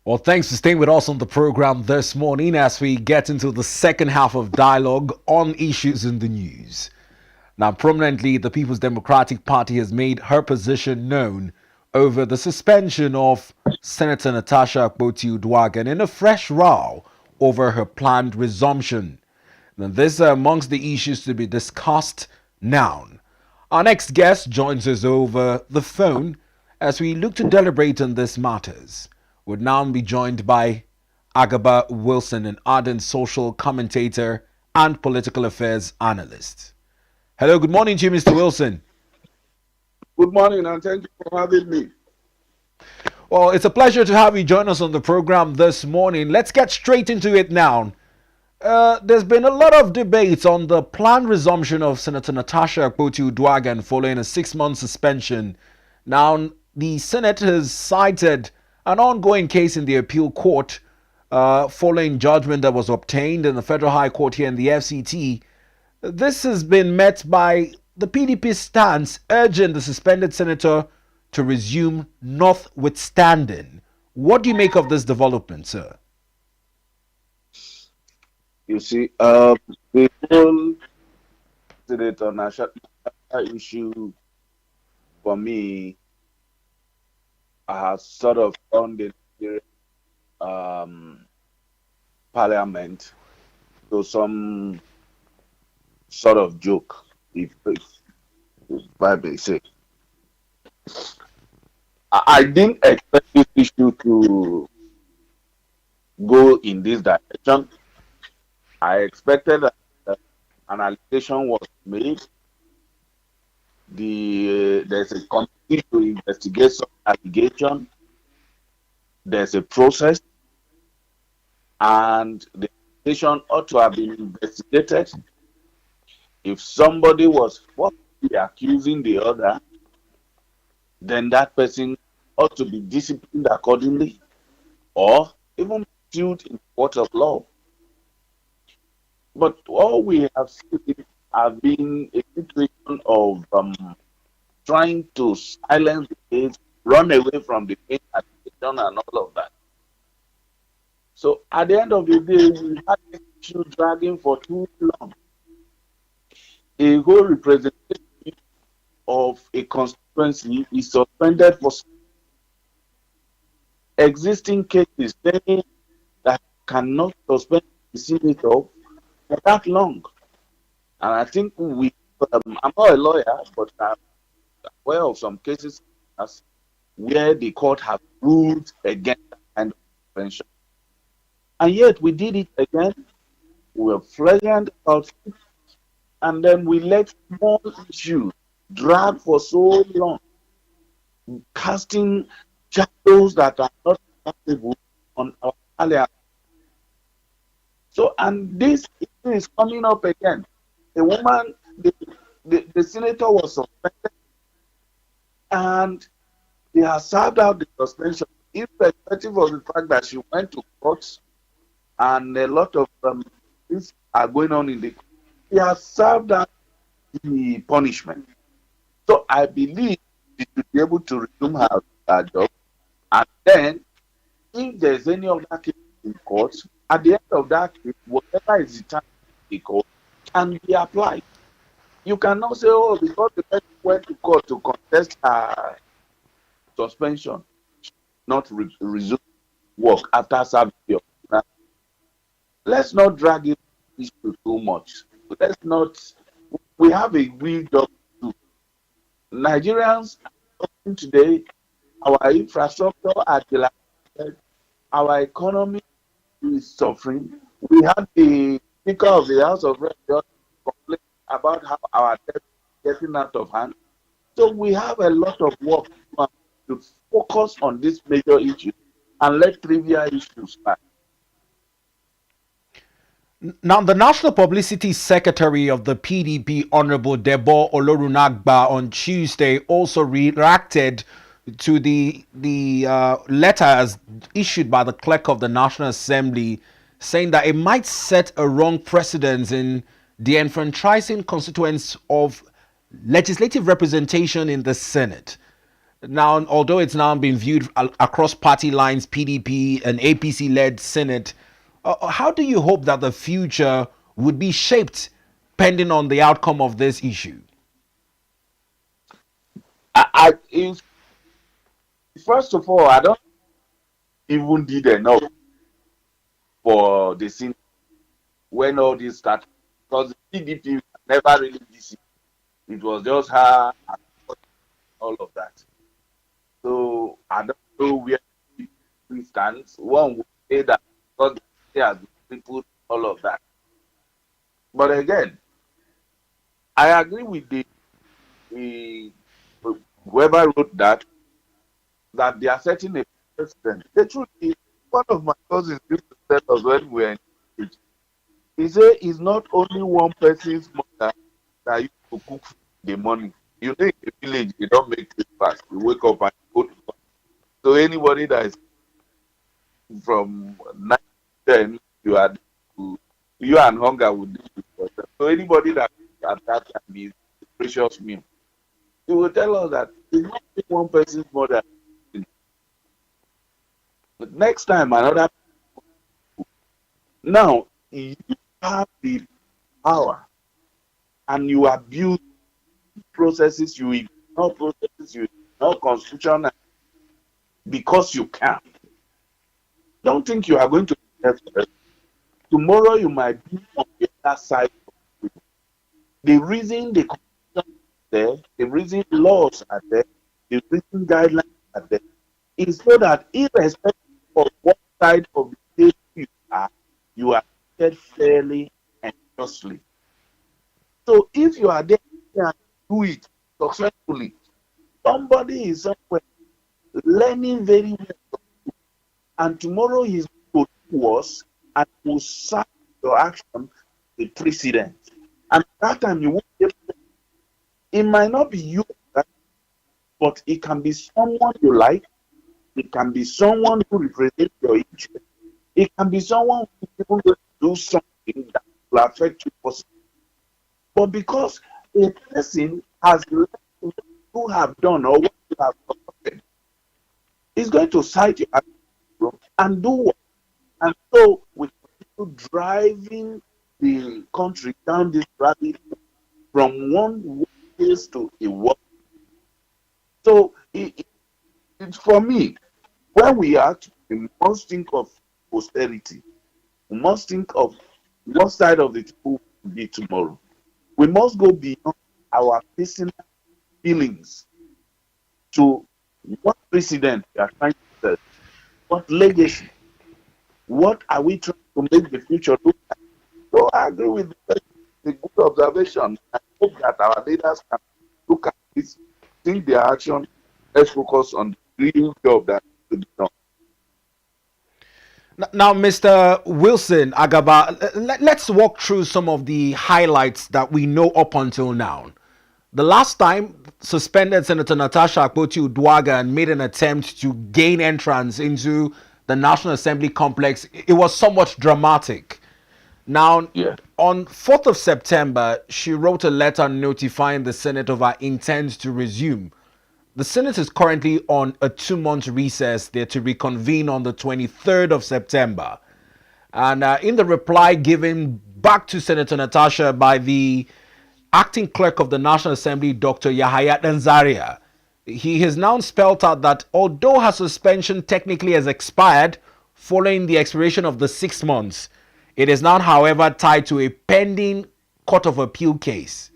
Well, thanks for staying with us on the program this morning as we get into the second half of dialogue on issues in the news. Now, prominently, the People's Democratic Party has made her position known over the suspension of Senator Natasha Akpoti-Uduaghan in a fresh row over her planned resumption. Now, this are amongst the issues to be discussed now. Our next guest joins us over the phone as we look to deliberate on these matters. Would now be joined by Agaba Wilson, an ardent social commentator and political affairs analyst. Hello, good morning to you, Mr. Wilson. Good morning, and thank you for having me. Well, it's a pleasure to have you join us on the program this morning. Let's get straight into it now. There's been a lot of debates on the planned resumption of Senator Natasha Akpoti-Uduaghan following a 6-month suspension. Now, the Senate has cited an ongoing case in the appeal court following judgment that was obtained in the Federal High Court here in the FCT. This has been met by the PDP stance urging the suspended senator to resume notwithstanding. What do you make of this development, sir? You see, the whole Senator Natasha issue for me has sort of turned the parliament to some sort of joke, if I may say. I didn't expect this issue to go in this direction. I expected that an allegation was made. There's a committee to investigate some allegation. There's a process, and the allegation ought to have been investigated. If somebody was falsely accusing the other, then that person ought to be disciplined accordingly, or even sued in court of law. But all we have seen have been a situation of trying to silence the case, run away from the main accusation, and all of that. So at the end of the day, we had this issue dragging for too long. A whole representation of a constituency is suspended for existing cases saying that cannot suspend the senator for that long. And I think I'm not a lawyer, but I'm aware of some cases where the court has ruled against that kind of suspension. And yet we did it again. We were flagrant about it. And then we let small issues drag for so long, casting shadows that are not acceptable on our alliance. So, and this is coming up again. The woman, the senator was suspended, and they have served out the suspension, irrespective of the fact that she went to court, and a lot of things are going on in the court. He has served out the punishment. So I believe she should be able to resume her job. And then, if there's any other case in court, at the end of that case, whatever is determined in the court can be applied. You cannot say, oh, because the person went to court to contest her suspension, not resume work after serving your. Let's not drag it issue too much. Let's not. We have a real job to do. Nigerians are suffering today. Our infrastructure are dilapidated. Our economy is suffering. We had the Speaker of the House of Reps complain about how our debt is getting out of hand. So we have a lot of work to focus on this major issue and let trivial issues pass. Now, the National Publicity Secretary of the PDP, Honorable Debo Olorunagba, on Tuesday also reacted to the letters issued by the clerk of the National Assembly, saying that it might set a wrong precedent in the enfranchising constituents of legislative representation in the Senate. Now, although it's now been viewed across party lines, PDP and APC-led Senate, how do you hope that the future would be shaped pending on the outcome of this issue? First of all, I don't even did enough for the scene when all this started because the PDP never really did it. It was just her and all of that. So I don't know where it stands. One would say that because they has people all of that. But again, I agree with the whoever wrote that they are setting a precedent. The truth is, one of my cousins used to tell us when we were in college, he said it's not only one person's mother that used to cook food in the morning. You know, in the village, you don't make breakfast. You wake up and go to work. So anybody that is from 9 to 10, you and hunger would do it for them. So anybody that at that time is a precious meal. He will tell us that it's not only one person's mother. But next time another, now you have the power and you abuse processes, you ignore processes, you ignore constitution because you can. Don't think you are going to be there. Tomorrow you might be on the other side. The reason the constitution is there, the reason laws are there, the reason guidelines are there, is so that irrespective of what side of the table you are treated fairly and justly. So if you are there and do it successfully, somebody is somewhere learning very well, and tomorrow he's going to do worse and will cite your action the precedent. And that time you won't be able to, it might not be you, but it can be someone you like. It can be someone who represents your interest. It can be someone who is even going to do something that will affect you positively. But because a person has learned what you have done or what you have done, is going to cite you and do what? And so we continue driving the country down this rabbit from one place to a worse. So it's for me, when we act, we must think of posterity. We must think of what side of the table will be tomorrow. We must go beyond our personal feelings to what precedent we are trying to set, what legacy, what are we trying to make the future look like. So I agree with the good observation. I hope that our leaders can look at this, think their action, let's focus on the real job that needs to be done. Now, Mr. Wilson Agaba, let's walk through some of the highlights that we know up until now. The last time, suspended Senator Natasha Akpoti-Uduaghan made an attempt to gain entrance into the National Assembly complex. It was somewhat dramatic. Now, Yeah. on 4th of September, she wrote a letter notifying the Senate of her intent to resume. The Senate is currently on a 2-month recess there to reconvene on the 23rd of September. And in the reply given back to Senator Natasha by the acting clerk of the National Assembly, Dr. Yahaya Zaria, he has now spelled out that although her suspension technically has expired following the expiration of the 6 months, it is now, however, tied to a pending Court of Appeal case.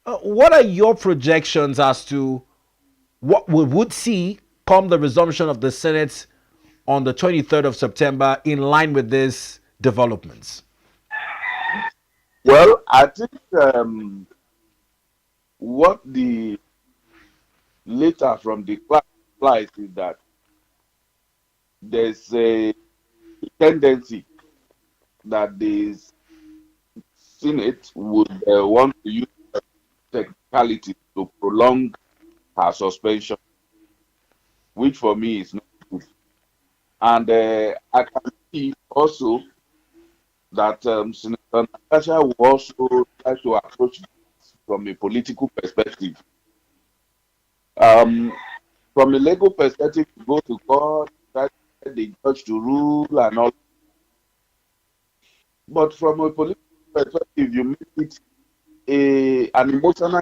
What are your projections as to what we would see come the resumption of the Senate on the 23rd of September in line with these developments? Well, I think what the letter from the class implies is that there's a tendency that the Senate would want to use technicality to prolong her suspension, which for me is not good. And I can see also that Senator Natasha will also try to approach this from a political perspective. from a legal perspective, you go to court, try to get the judge to rule and all. But from a political perspective, you make it an emotional.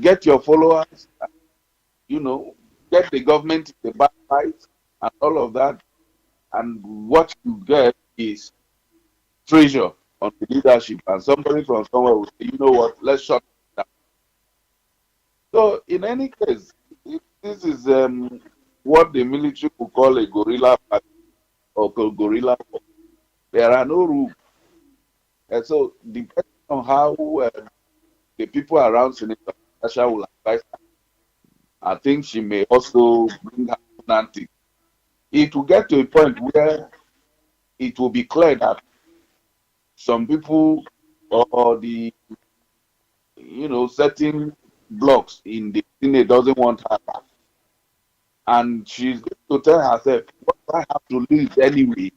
Get your followers, you know, get the government in the backfight and all of that. And what you get is treasure on the leadership. And somebody from somewhere will say, you know what, let's shut it down. So, in any case, if this is what the military would call a guerrilla party or guerrilla war, there are no rules. And so, depending on how the people around Senator Natasha will advise her, I think she may also bring her own antics. It will get to a point where it will be clear that some people or the certain blocks in the Senate doesn't want her back. And she's going to tell herself, what do I have to lose anyway?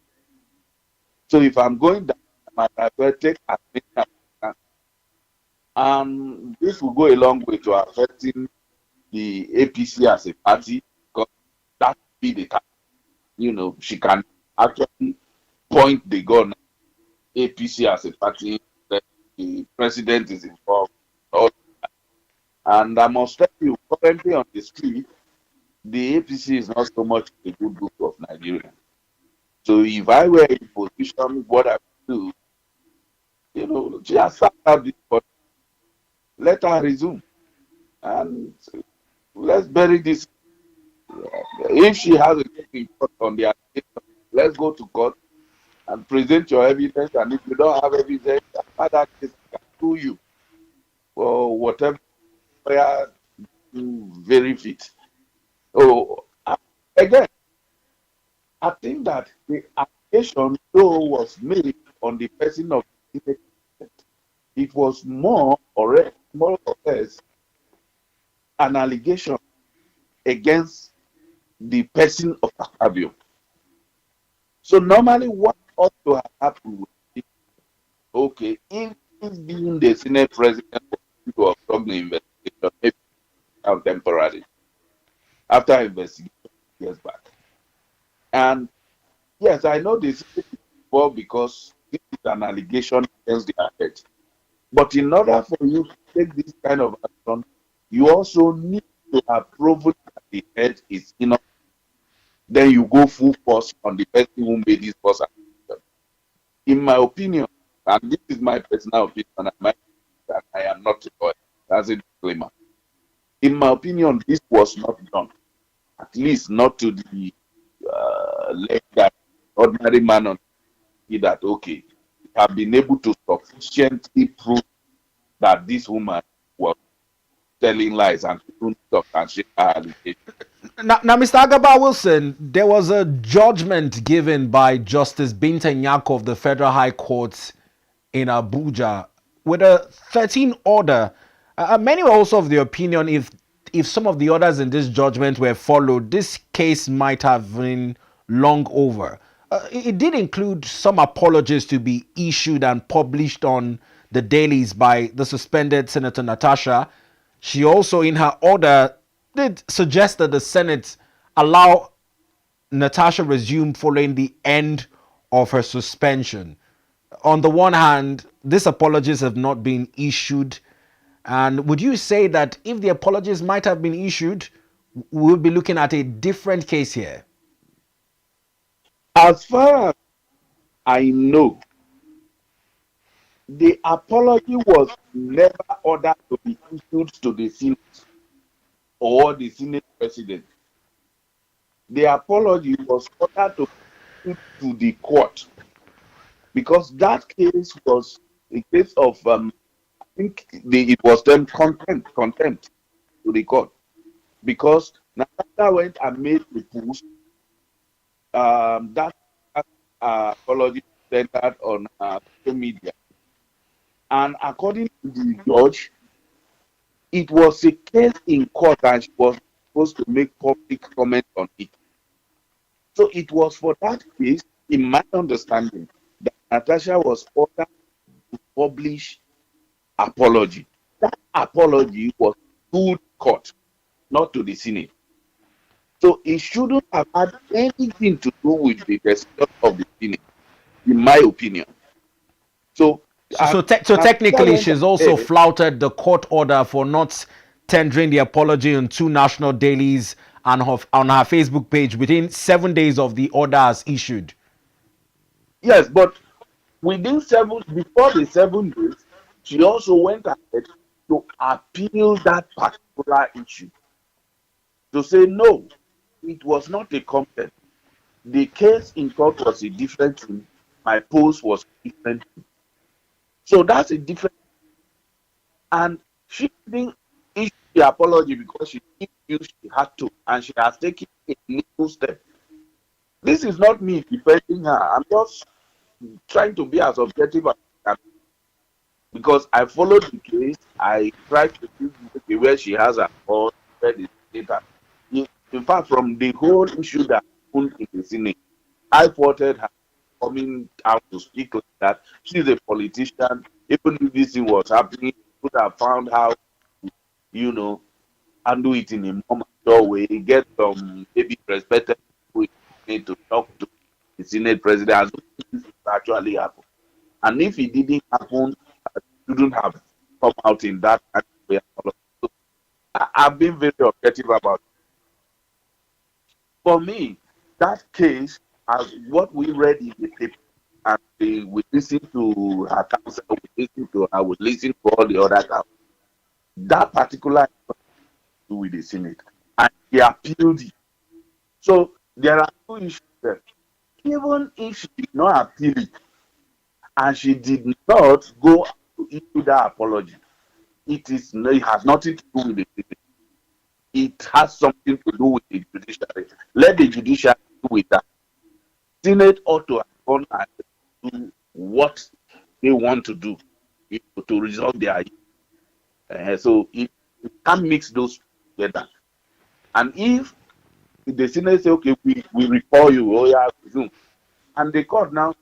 So if I'm going down, I might as well take as many as I can. And this will go a long way to affecting the APC as a party, because that will be the time. She can actually point the gun at APC as a party, that the president is involved. And I must tell you, currently on the street, the APC is not so much a good book of Nigeria. So if I were in position, what I would do, she has sat out this, but let her resume. And let's bury this. If she has a report on the allegation, let's go to court and present your evidence. And if you don't have evidence, that case can sue you for whatever you very fit. So again, I think that the allegation though was made on the person of the president, it was more or less an allegation against the person of Akpabio. So normally what ought to have happened would be, okay, if he's being the Senate president of the investigation, maybe temporarily, after investigation years back. And yes, I know this before because this is an allegation against the head. But in order for you to take this kind of action, you also need to have proven that the head is enough. Then you go full force on the person who made this false accusation. In my opinion, and this is my personal opinion, I am not a lawyer, that's a disclaimer. In my opinion, this was not done. At least not to the that ordinary man on that, okay, have been able to sufficiently prove that this woman was telling lies and couldn't stop and shake her allegation. Now, Mr. Agaba Wilson, there was a judgment given by Justice Binta Nyako of the Federal High Court in Abuja with a 13 order. Many were also of the opinion if some of the orders in this judgment were followed, this case might have been long over. It did include some apologies to be issued and published on the dailies by the suspended Senator Natasha. She also, in her order, did suggest that the Senate allow Natasha resume following the end of her suspension. On the one hand, these apologies have not been issued. And would you say that if the apologies might have been issued, we'll be looking at a different case here? As far as I know, the apology was never ordered to be issued to the Senate or the Senate president. The apology was ordered to be issued to the court because that case was a case of, I think it was then contempt to the court because Natasha went and made the post that apology centered on social media. And according to the judge, it was a case in court and she was supposed to make public comment on it. So it was for that case, in my understanding, that Natasha was ordered to publish apology. That apology was to the court. not to the Senate. So it shouldn't have had anything to do with the decision of the Senate, in my opinion. So, and So Natasha technically, went she's also ahead. flouted the court order for not tendering the apology on two national dailies and on her Facebook page within 7 days of the order as issued. Yes, but within before the 7 days, she also went ahead to appeal that particular issue to say no, it was not a complaint. The case in court was a different thing. My post was different. So that's a different. And she didn't issue the apology because she didn't feel she had to, and she has taken a legal step. This is not me defending her. I'm just trying to be as objective as I can because I followed the case. I tried to see where she has her or where the data. In fact, from the whole issue that happened in the Senate, I faulted her coming out to speak like that. She's a politician. Even if this thing was happening, she could have found how, you know, handle it in a more mature way, get some maybe respected people to talk to the Senate president as if this actually happened. And if it didn't happen, it shouldn't have come out in that kind of way. So I've been very objective about it. For me, that case, as what we read in the paper, and we listened to her counsel, we listened to her, we listened to all the other counsel, that particular do with the Senate, and he appealed it. So there are two issues there. Even if she did not appeal it, and she did not go to issue that apology, it has nothing to do with the Senate. It has something to do with the judiciary. Let the judiciary do with that. Senate ought to have gone and do what they want to do to resolve their issue. So it can't mix those together. And if the Senate say, okay, we recall you, oh yeah, resume. And the court now,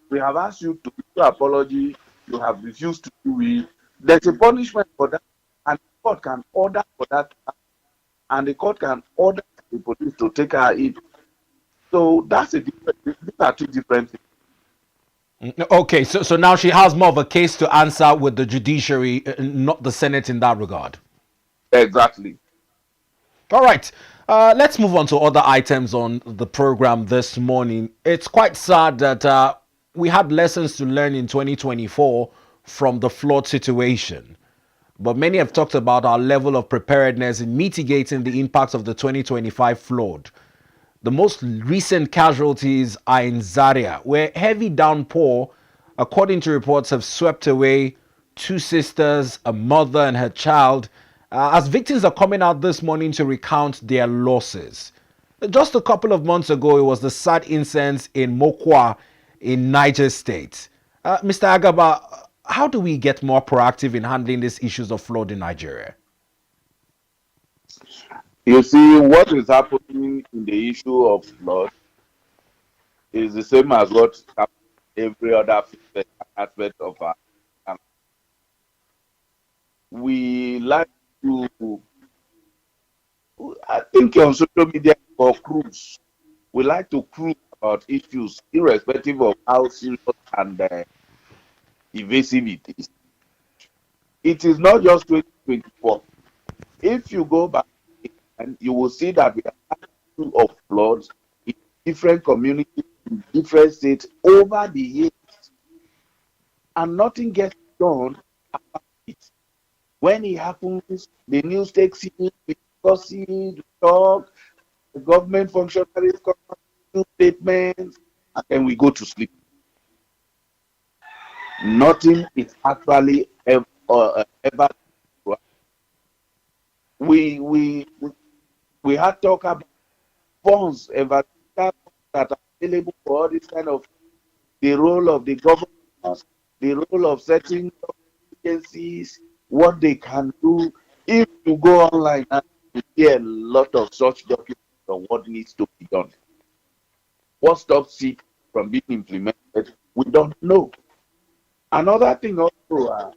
we have asked you to do apology, you have refused to do it. There's a punishment for that, and the court can order for that, and the court can order the police to take her in. So that's a different. These are two different things. Okay, so now she has more of a case to answer with the judiciary, not the Senate in that regard. Exactly. All right. Let's move on to other items on the program this morning. It's quite sad that we had lessons to learn in 2024 from the flood situation. But many have talked about our level of preparedness in mitigating the impacts of the 2025 flood. The most recent casualties are in Zaria, where heavy downpour, according to reports, have swept away two sisters, a mother, and her child, as victims are coming out this morning to recount their losses. Just a couple of months ago, it was the sad incident in Mokwa in Niger State. Mr. Agaba, how do we get more proactive in handling these issues of flood in Nigeria? You see, what is happening in the issue of flood is the same as what happens in every other aspect of our. We like to, I think on social media for cruise, we like to cruise about issues irrespective of how serious and evasive it is. It is not just 2024. If you go back and you will see that we have had issue of floods in different communities, in different states over the years, and nothing gets done about it. When it happens, the news takes it, we discuss it, we talk, the government functionaries come up with statements, and then we go to sleep. Nothing is actually ever. We had talk about funds, ever that are available for all this kind of the role of the government, the role of certain agencies, what they can do. If you go online and you hear a lot of such documents on what needs to be done, what stops it from being implemented, we don't know. Another thing also,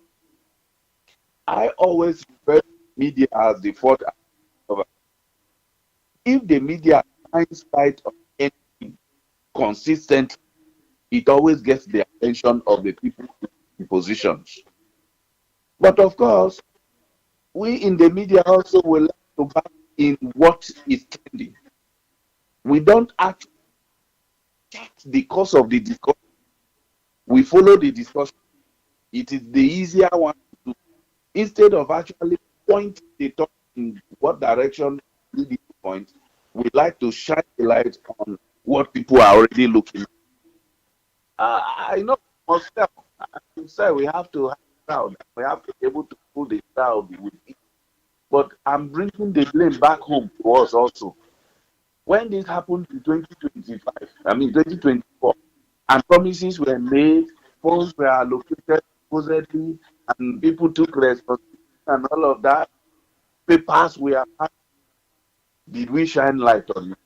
I always refer to media as the fourth. If the media shines light on anything consistently, it always gets the attention of the people in the positions. But of course, we in the media also will like to back in what is trending. We don't actually check the cause of the discussion. We follow the discussion. It is the easier one to do. Instead of actually pointing the thought in what direction we need to point, we like to shine the light on what people are already looking at. I know myself. I say we have to have a crowd. We have to be able to pull the crowd with it. But I'm bringing the blame back home to us also. When this happened in 2025, I mean 2024, and promises were made, funds were allocated supposedly, and people took responsibility and all of that, papers were passed, did we shine light on it?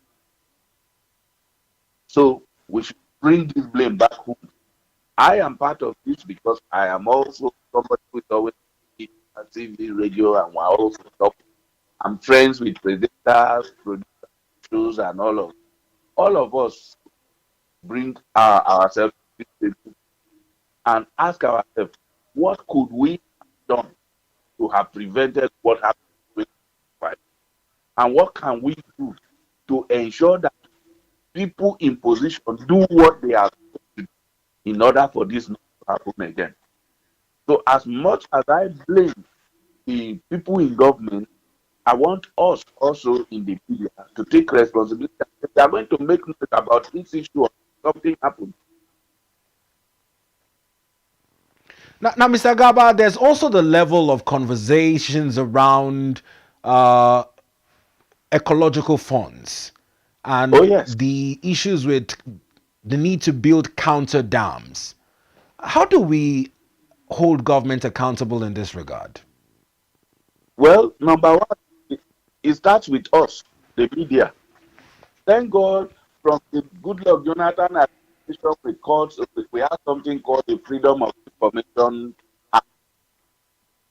So we should bring this blame back home. I am part of this because I am also somebody who is always in TV, radio, and we're also talking. I'm friends with presenters, producers, and all of us bring ourselves to this table and ask ourselves, what could we have done to have prevented what happened in 2025? And what can we do to ensure that people in position do what they are supposed to do in order for this not to happen again? So, as much as I blame the people in government, I want us also in the media to take responsibility. If they are going to make noise about this issue or something happened. Now, Mr. Gaba, there's also the level of conversations around uh, ecological funds Oh, and yes. the issues with the need to build counter dams. How do we hold government accountable in this regard? Well, number one, it starts with us, the media. Thank God from the Goodluck Jonathan administration, we have something called the Freedom of Information Act.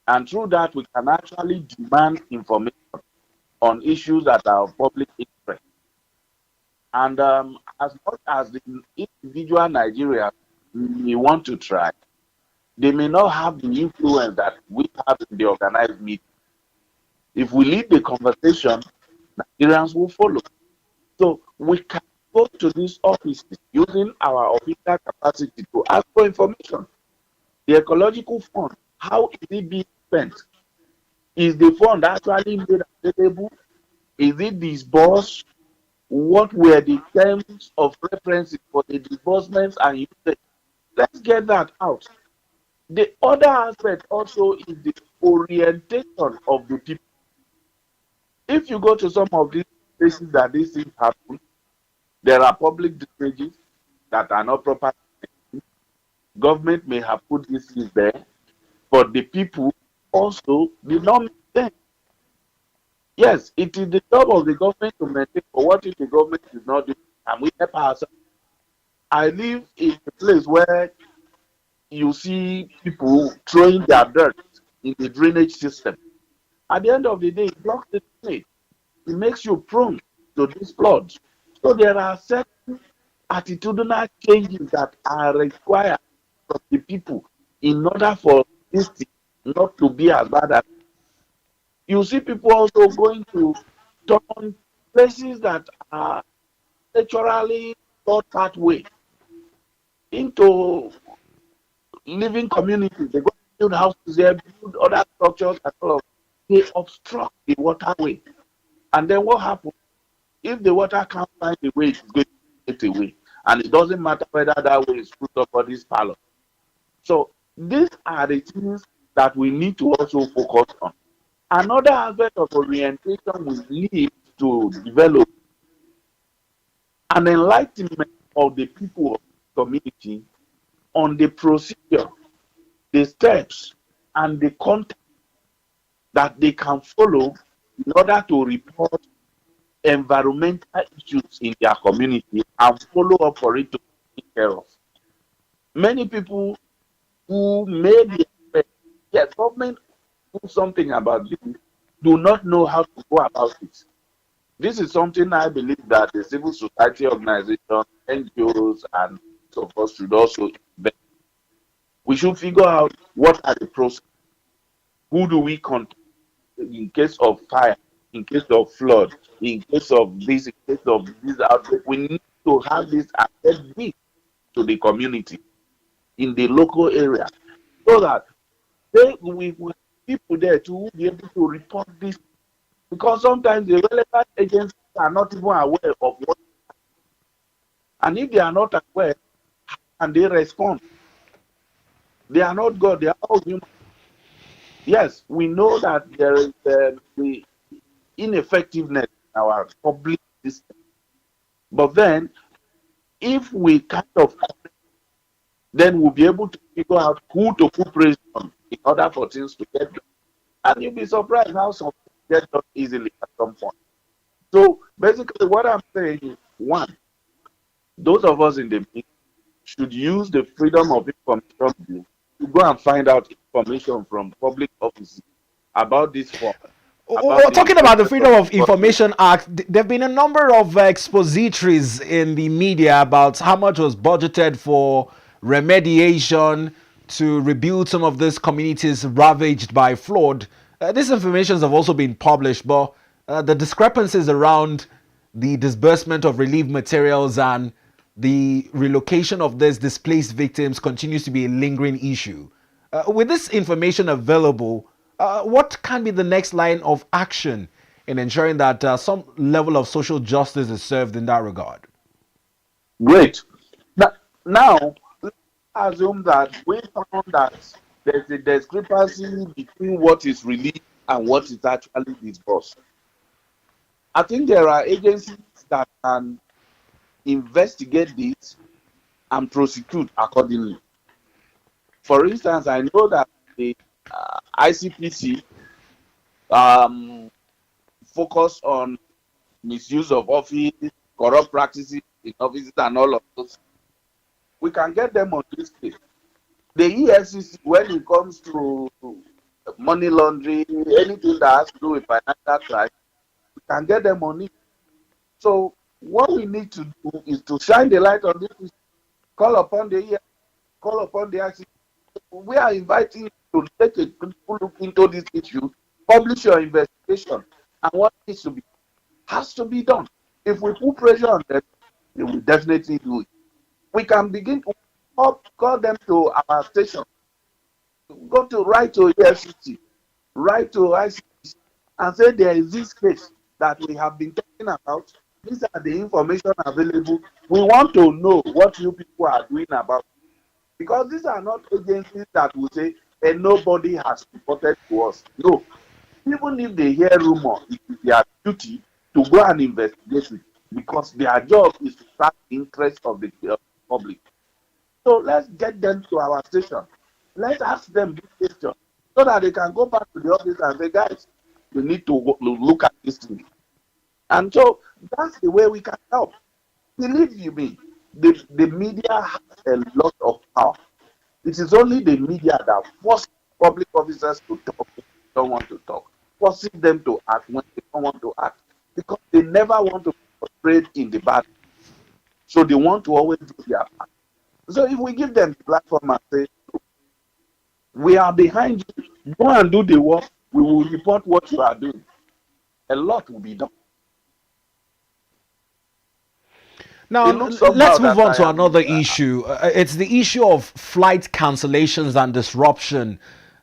And through that, we can actually demand information on issues that are of public interest. And as much as the individual Nigerians may want to try, they may not have the influence that we have in the organized media. If we lead the conversation, Nigerians will follow. So we can go to these offices using our official capacity to ask for information. The ecological fund, how is it being spent? Is the fund actually made available? Is it disbursed? What were the terms of references for the disbursements and usage? Let's get that out. The other aspect also is the orientation of the people. If you go to some of these places that these things happen, there are public drainages that are not properly maintained. Government may have put these things there, but the people also did not maintain. Yes, it is the job of the government to maintain, but what if the government is not doing? Can we help ourselves? I live in a place where you see people throwing their dirt in the drainage system. At the end of the day, it blocks the drainage. It makes you prone to these floods. So there are certain attitudinal changes that are required from the people in order for this thing not to be as bad as you see people also going to turn places that are naturally thought that way into living communities. They go to build houses there, build other structures and all of they obstruct the waterway. And then what happens? If the water can't find the way, it's going to get away. And it doesn't matter whether that way is through somebody's palace. So these are the things that we need to also focus on. Another aspect of orientation we need to develop an enlightenment of the people of the community on the procedure, the steps, and the content that they can follow in order to report environmental issues in their community and follow up for it to be taken care of. Many people who may be expect, yes, government do something about this, do not know how to go about it. This is something I believe that the civil society organization, NGOs, and most of us should also invest. We should figure out what are the process. Who do we contact in case of fire, in case of flood, in case of this, in case of this outbreak? We need to have this access to the community in the local area so that we have people there to be able to report this, because sometimes the relevant agencies are not even aware of what, and if they are not aware and they respond, they are not God, they are all human. Yes, we know that there is the ineffectiveness in our public system, but then if we kind of, then we'll be able to figure out who to put pressure on in order for things to get done. And you'll be surprised how some things get done easily at some point. So basically, what I'm saying is, one, those of us in the media should use the freedom of information bill to go and find out information from public offices about this form, about the Talking about the importance Freedom of of reporting. Information Act, there have been a number of expositories in the media about how much was budgeted for remediation to rebuild some of these communities ravaged by flood. These informations have also been published, but the discrepancies around the disbursement of relief materials and the relocation of these displaced victims continues to be a lingering issue. With this information available, what can be the next line of action in ensuring that some level of social justice is served in that regard? Great. Now, now let's assume that we found that there's a discrepancy between what is released and what is actually disbursed. I think there are agencies that can investigate this and prosecute accordingly. For instance, I know that the ICPC um, focus on misuse of office, corrupt practices in offices, and all of those. We can get them on this case. The EFCC, when it comes to money laundering, anything that has to do with financial crime, we can get them on it. So what we need to do is to shine the light on this, call upon the EFCC, call upon the ICC. We are inviting you to take a critical look into this issue, publish your investigation, and what needs to be has to be done. If we put pressure on them, they will definitely do it. We can begin to call them to our station, go to write to EFCC, write to ICC, and say there is this case that we have been talking about. These are the information available. We want to know what you people are doing about it. Because these are not agencies that will say, and nobody has reported to us. No. Even if they hear rumor, it is their duty to go and investigate it, because their job is to serve the interest of the public. So let's get them to our station. Let's ask them this question so that they can go back to the office and say, guys, we need to look at this thing. And so that's the way we can help. Believe you me, the media has a lot of power. It is only the media that forces public officers to talk when they don't want to talk, forcing them to act when they don't want to act, because they never want to be portrayed in the bad. So they want to always do their part. So if we give them the platform and say, we are behind you, go and do the work, we will report what you are doing, a lot will be done. Now, It looks somehow let's move that on I to am another issue. It's the issue of flight cancellations and disruption.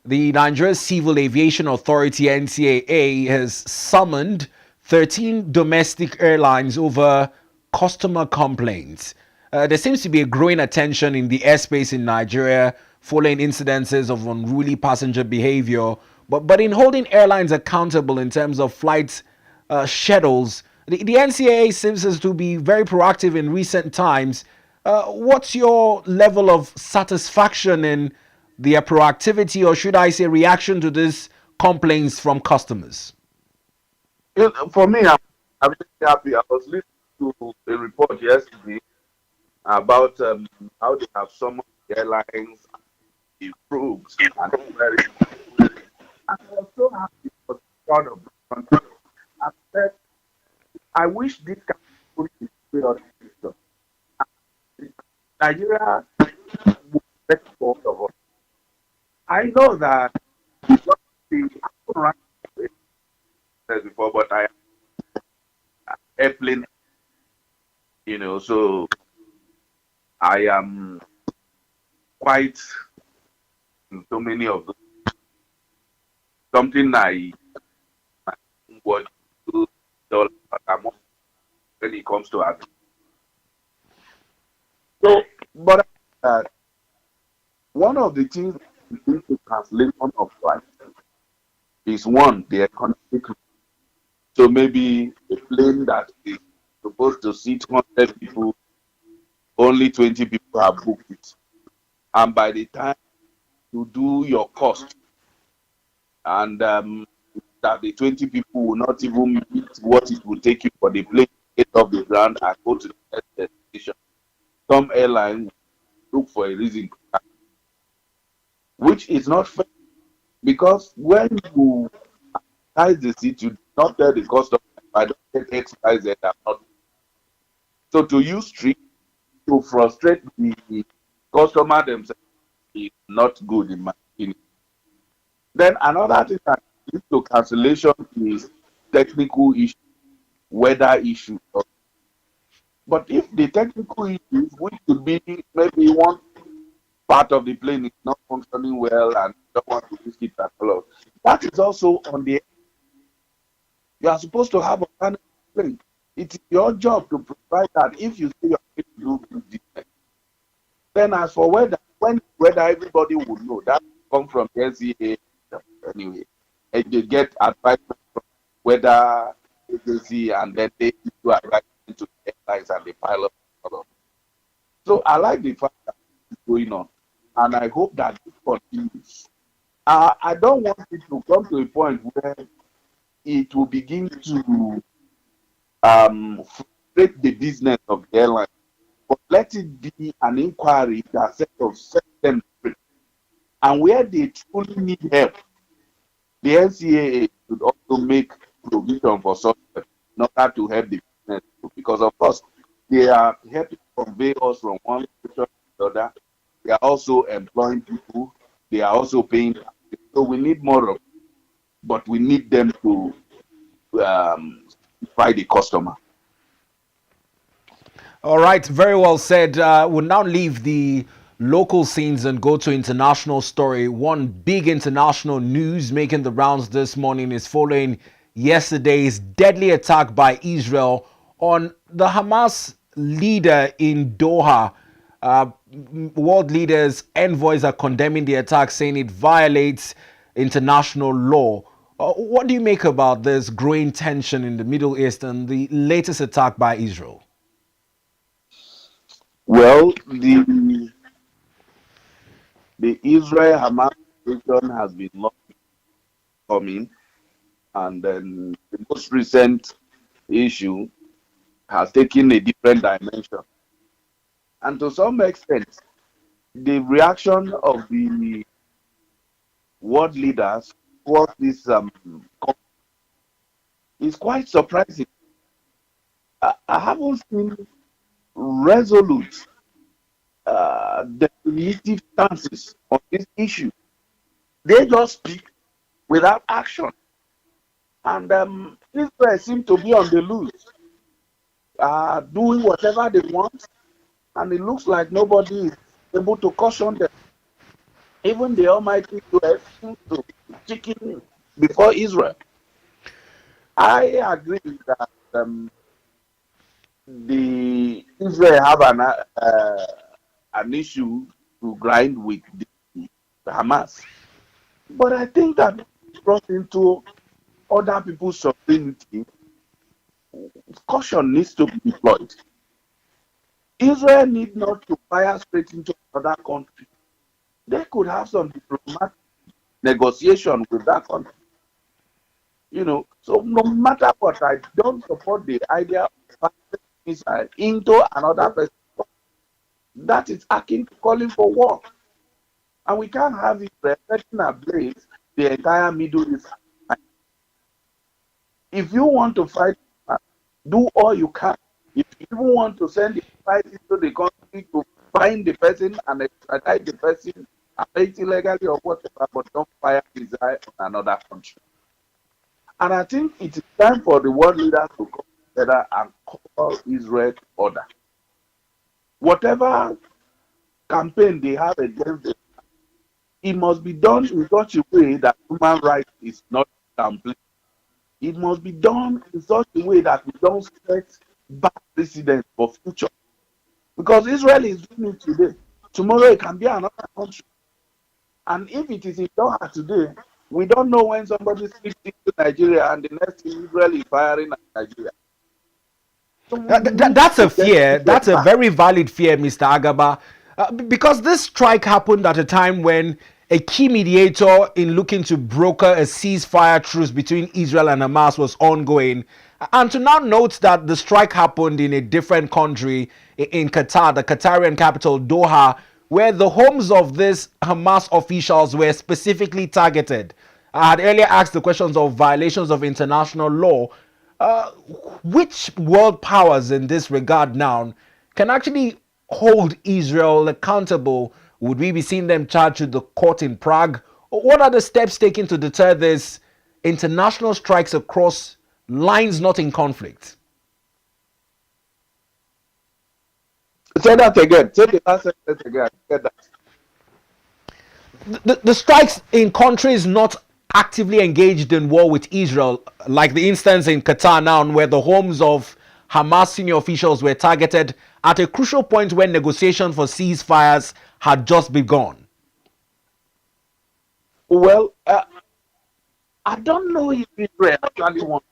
The Nigeria Civil Aviation Authority (NCAA) has summoned 13 domestic airlines over customer complaints. There seems to be a growing attention in the airspace in Nigeria following incidences of unruly passenger behavior, but in holding airlines accountable in terms of flight schedules. The NCAA seems to be very proactive in recent times. What's your level of satisfaction in their proactivity, or should I say, reaction to these complaints from customers? for me, I'm really happy. I was listening to a report yesterday about how they have summoned the airlines, the probes, and very. And I was so happy for the proud of the country. I said, I wish this can be put in the way of the future. Nigeria would be better for all of us. I know that it's not the right before, but I am airplane, so I am quite in so many of those. Something I would do when it comes to art. So, but one of the things we need to translation of life is one, the economic. So maybe a plane that is supposed to seat 100 people, only 20 people have booked it. And by the time you do your cost, and that the 20 people will not even meet what it will take you for the plane to get off the ground and go to the next destination. Some airlines look for a reason, which is not fair, because when you price the seat, you do not tell the customer, if I don't get X, Y, Z, I'm not. So to use trick to frustrate the customer themselves is not good in my opinion. Then another thing that leads to cancellation is technical issue, weather issue. But if the technical issues, which could be maybe one part of the plane is not functioning well and you don't want to risk it at all, that is also on the. You are supposed to have a kind of plane. It is your job to provide that. If you say you're going to do business, then as for weather, when weather everybody would know that come from the NCA anyway. And you get advice from weather agency, and then they give you advice to the airlines and the pilot. So I like the fact that it's going on, and I hope that it continues. I don't want it to come to a point where it will begin to frustrate the business of the airline, but let it be an inquiry that set them free. And where they truly need help, the NCAA should also make provision for such help in order to help the business, because of course they are helping convey us from one station to the other. They are also employing people. They are also paying. So we need more of, but we need them to satisfy the customer. All right, very well said. We'll now leave the local scenes and go to international story. One big international news making the rounds this morning is following yesterday's deadly attack by Israel on the Hamas leader in Doha. World leaders, envoys are condemning the attack, saying it violates international law. What do you make about this growing tension in the Middle East and the latest attack by Israel? Well, the Israel Hamas situation has been long coming, and then the most recent issue has taken a different dimension. And to some extent, the reaction of the world leaders towards this is quite surprising. I haven't seen resolute, definitive stances on this issue. They just speak without action. And Israel seems to be on the loose, doing whatever they want, and it looks like nobody is able to caution them. Even the Almighty US seems to be chicken before Israel. I agree that the Israel have an issue to grind with the Hamas, but I think that brought into other people's sovereignty, caution needs to be deployed. Israel need not to fire straight into another country. They could have some diplomatic negotiation with that country. So no matter what, I don't support the idea of firing missile into another person. That is akin to calling for war. And we can't have it setting ablaze the entire Middle East. If you want to fight, Do all you can. If you even want to send the spies into the country to find the person and extradite the person, it illegally or whatever, but don't fire his eye on another country. And I think it is time for the world leaders to come together and call Israel to order. Whatever campaign they have against it, it must be done in such a way that human rights is not downplayed. It must be done in such a way that we don't set bad precedents for future. Because Israel is doing it today. Tomorrow it can be another country. And if it is in Doha today, we don't know when somebody slips into Nigeria and the next thing Israel is firing at Nigeria. So we need That's a to get fear. Israel That's a back. very valid fear, Mr. Agaba, because this strike happened at a time when a key mediator in looking to broker a ceasefire truce between Israel and Hamas was ongoing. And to now note that the strike happened in a different country, in Qatar, the Qatarian capital, Doha, where the homes of these Hamas officials were specifically targeted. I had earlier asked the questions of violations of international law. Uh, which world powers in this regard now can actually hold Israel accountable? Would we be seeing them charged to the court in Prague? Or what are the steps taken to deter this international strikes across lines not in conflict? Say that again. Say the last sentence again. Say that. The strikes in countries not actively engaged in war with Israel, like the instance in Qatar now, where the homes of Hamas senior officials were targeted at a crucial point when negotiation for ceasefires had just begun. Well, I don't know if Israel actually wants,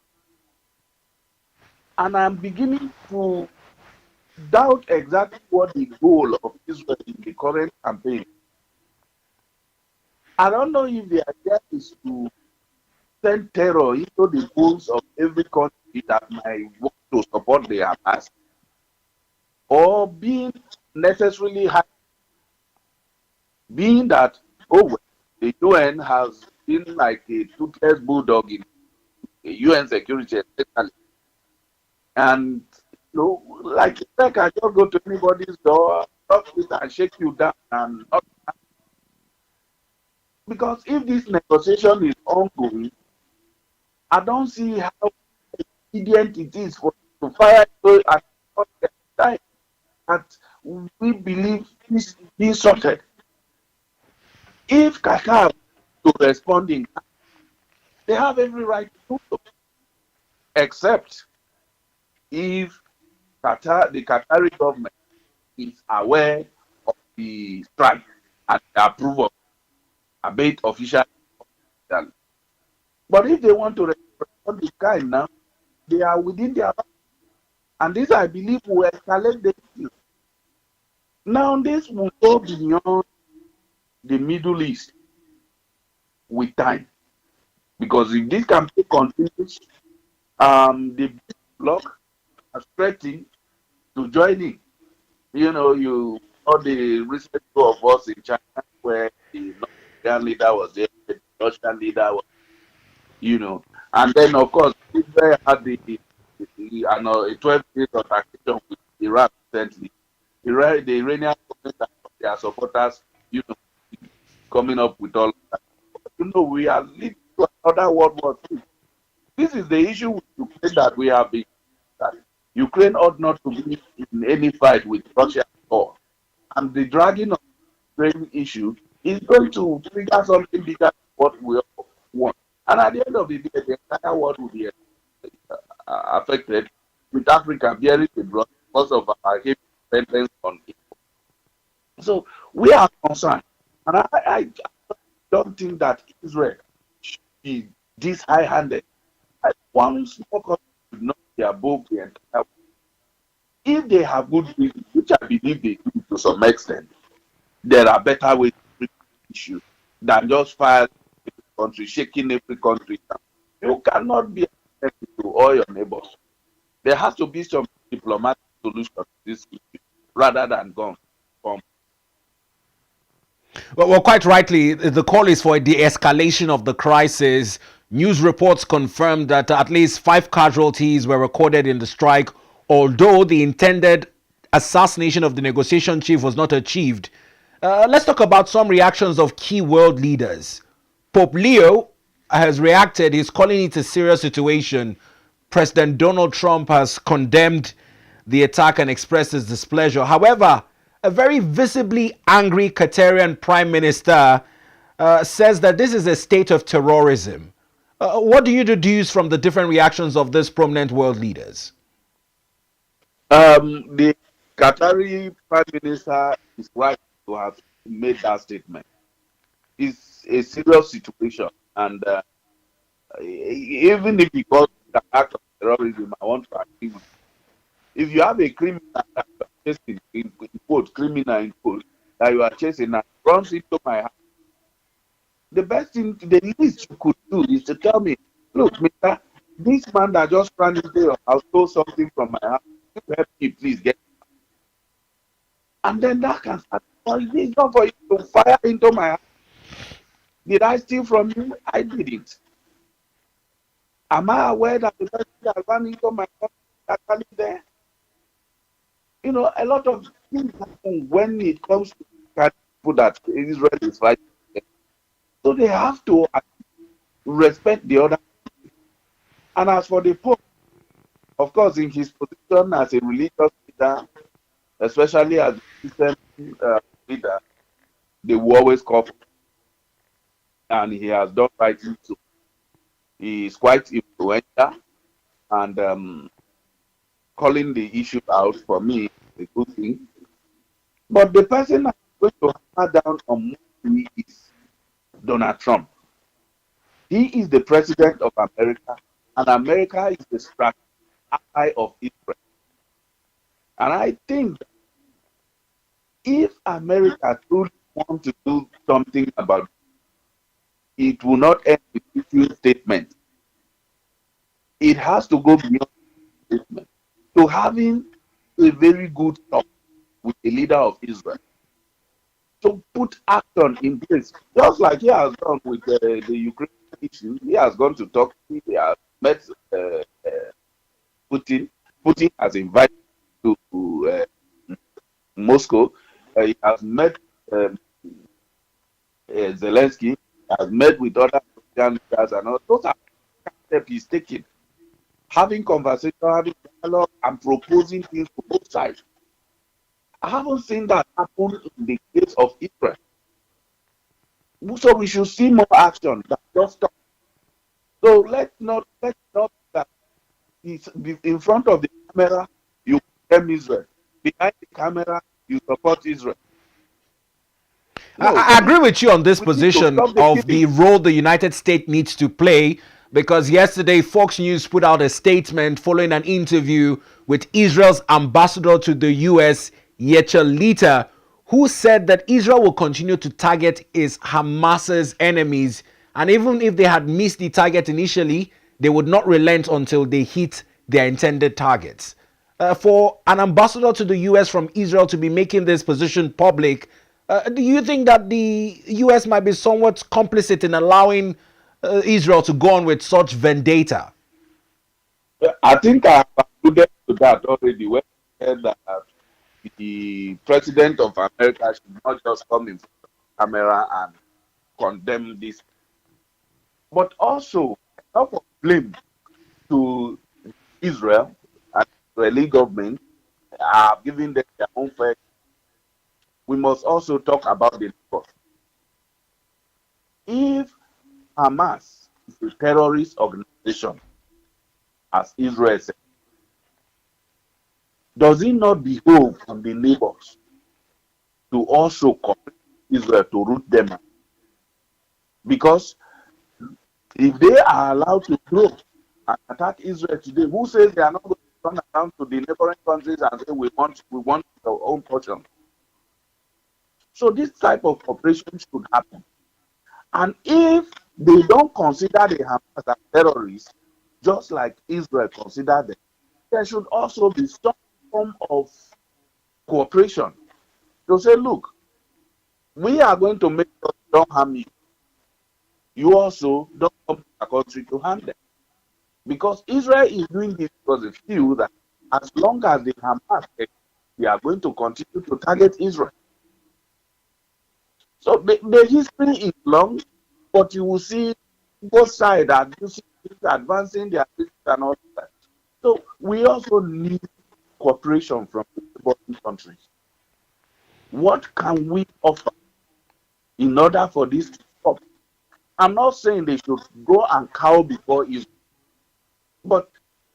and I'm beginning to doubt exactly what the goal of Israel in the current campaign. I don't know if the idea is to send terror into the homes of every country that might want to support the Hamas, or being necessarily high, being that, oh, well, the UN has been like a toothless bulldog in the UN security, especially. And like I can just go to anybody's door, talk it and shake you down and not, because if this negotiation is ongoing, I don't see how expedient it is for to fire it at the time that we believe this is being sorted. If Qatar to responding, they have every right to do so, except if the Qatari government is aware of the strike and they approve of abate official. But if they want to respond this kind now, they are within their right. And this, I believe, will escalate the issue. Now, this will go beyond the Middle East with time. Because if this campaign continues, the big bloc are threatening to join in. You all the recent two of us in China where the North Korean leader was there, the Russian leader was, and then of course Israel had a 12 days altercation with Iran recently. The Iranian government and their supporters, coming up with all of that. We are leading to another World War II. This is the issue with Ukraine that we have been. That Ukraine ought not to be in any fight with Russia at all. And the dragging of the Ukraine issue is going to trigger something bigger than what we all want. And at the end of the day, the entire world will be affected, with Africa bearing the brunt because of our heavy dependence on it. So we are concerned. And I don't think that Israel should be this high handed. One small country should not be above the entire world. If they have good reason, which I believe they do to some extent, there are better ways to treat the issue than just fire every country, shaking every country down. You cannot be affected to all your neighbors. There has to be some diplomatic solution to this issue rather than guns. Well, quite rightly, the call is for a de escalation of the crisis. News reports confirmed that at least 5 casualties were recorded in the strike, although the intended assassination of the negotiation chief was not achieved. Let's talk about some reactions of key world leaders. Pope Leo has reacted. He's calling it a serious situation. President Donald Trump has condemned the attack and expressed his displeasure. However, a very visibly angry Qatarian prime minister says that this is a state of terrorism. What do you deduce from the different reactions of these prominent world leaders? The Qatari Prime Minister is right to have made that statement. It's a serious situation, and even if it was an act of terrorism, I want to agree with you. If you have a criminal that you are chasing, in quote, criminal in quote, that you are chasing and runs into my house, the best thing, the least you could do is to tell me, look, Mister, this man that just ran into your house stole something from my house. Help me, please get. And then that can start. Well, it's not for you to fire into my house. Did I steal from you? I didn't. Am I aware that the person that ran into my house is actually there? You know, a lot of things happen when it comes to people that Israel is fighting. So they have to respect the other. And as for the Pope, of course, in his position as a religious leader, especially as a Christian leader, they will always call for him. And he has done right too. He is quite influential, and calling the issue out for me is a good thing. But the person I'm going to hammer down on me is Donald Trump. He is the president of America, and America is the strategic ally of Israel. And I think if America truly wants to do something about it, it will not end with issuing statement. It has to go beyond statement to having a very good talk with the leader of Israel to put action in place, just like he has done with the Ukraine issue. He has gone to talk. He has met Putin. Putin has invited to Moscow. He has met Zelensky. He has met with other European leaders, and all those are steps he's taking. Having conversation, having dialogue, and proposing things to both sides. I haven't seen that happen in the case of Israel. So we should see more action than just talk. So let's not that in front of the camera you condemn Israel. Behind the camera you support Israel. No, I agree with you on this we need to position stop the of the killing. role the United States needs to play, because yesterday Fox News put out a statement following an interview with Israel's ambassador to the US, Lita, who said that Israel will continue to target its Hamas's enemies, and even if they had missed the target initially, they would not relent until they hit their intended targets. For an ambassador to the US from Israel to be making this position public, do you think that the US might be somewhat complicit in allowing Israel to go on with such vendetta? I think I have alluded to that already when I said that the president of America should not just come in front of the camera and condemn this, but also not of blame to Israel and Israeli government are giving them their own fair. We must also talk about the neighbors. If Hamas is a terrorist organization, as Israel said, does it not behove on the neighbors to also cooperate with Israel to root them out? Because if they are allowed to grow and attack Israel today, who says they are not going to turn around to the neighboring countries and say we want our own portion? So this type of cooperation should happen. And if they don't consider the Hamas as terrorists, just like Israel considered them, there should also be some form of cooperation to say, look, we are going to make sure we don't harm you. you also don't come to a country to harm them. Because Israel is doing this because they feel that as long as the Hamas exist, they are going to continue to target Israel. So the history is long, but you will see both sides are advancing their things and all that. So we also need cooperation from neighboring countries. What can we offer in order for this to stop? I'm not saying they should go and cow before Israel, but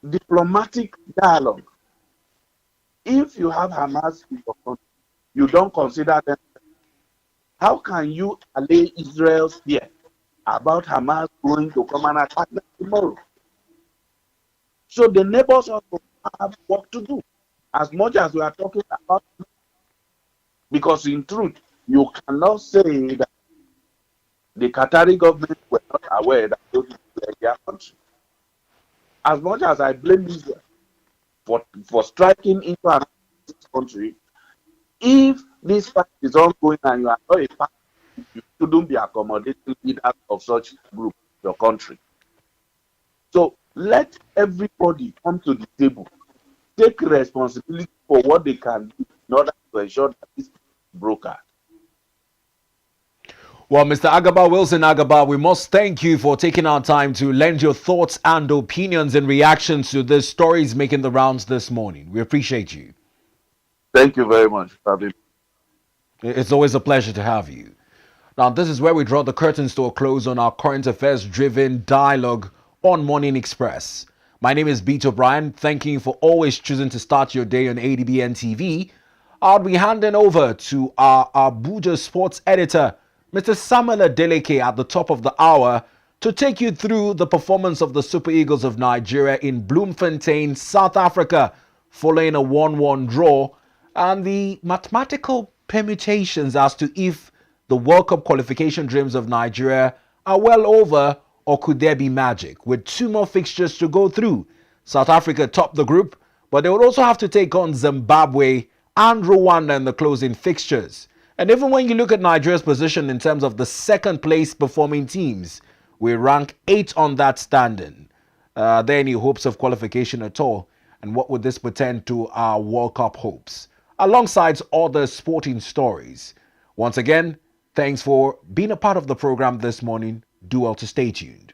diplomatic dialogue. If you have Hamas in your country, you don't consider them. How can you allay Israel's fear about Hamas going to come and attack them tomorrow? So the neighbors also have work to do, as much as we are talking about. Because in truth, you cannot say that the Qatari government were not aware that those people were in their country. As much as I blame Israel for striking into another country, if this fight is ongoing and you are not a part, you shouldn't be accommodating leaders of such group in your country. So let everybody come to the table, take responsibility for what they can do in order to ensure that this is broken. Well, Mr. Agaba Wilson Agaba, we must thank you for taking our time to lend your thoughts and opinions in reactions to the stories making the rounds this morning. We appreciate you. Thank you very much, Fabi. It's always a pleasure to have you. Now, this is where we draw the curtains to a close on our current affairs driven dialogue on Morning Express. My name is Beat O'Brien. Thanking you for always choosing to start your day on ADBN TV. I'll be handing over to our Abuja sports editor, Mr. Samuel Adeleke, at the top of the hour to take you through the performance of the Super Eagles of Nigeria in Bloemfontein, South Africa, following a 1-1 draw, and the mathematical permutations as to if the World Cup qualification dreams of Nigeria are well over, or could there be magic? With two more fixtures to go through, South Africa topped the group, but they would also have to take on Zimbabwe and Rwanda in the closing fixtures. And even when you look at Nigeria's position in terms of the second place performing teams, we rank 8 on that standing. Are there any hopes of qualification at all? And what would this portend to our World Cup hopes? Alongside other sporting stories. Once again, thanks for being a part of the program this morning. Do well to stay tuned.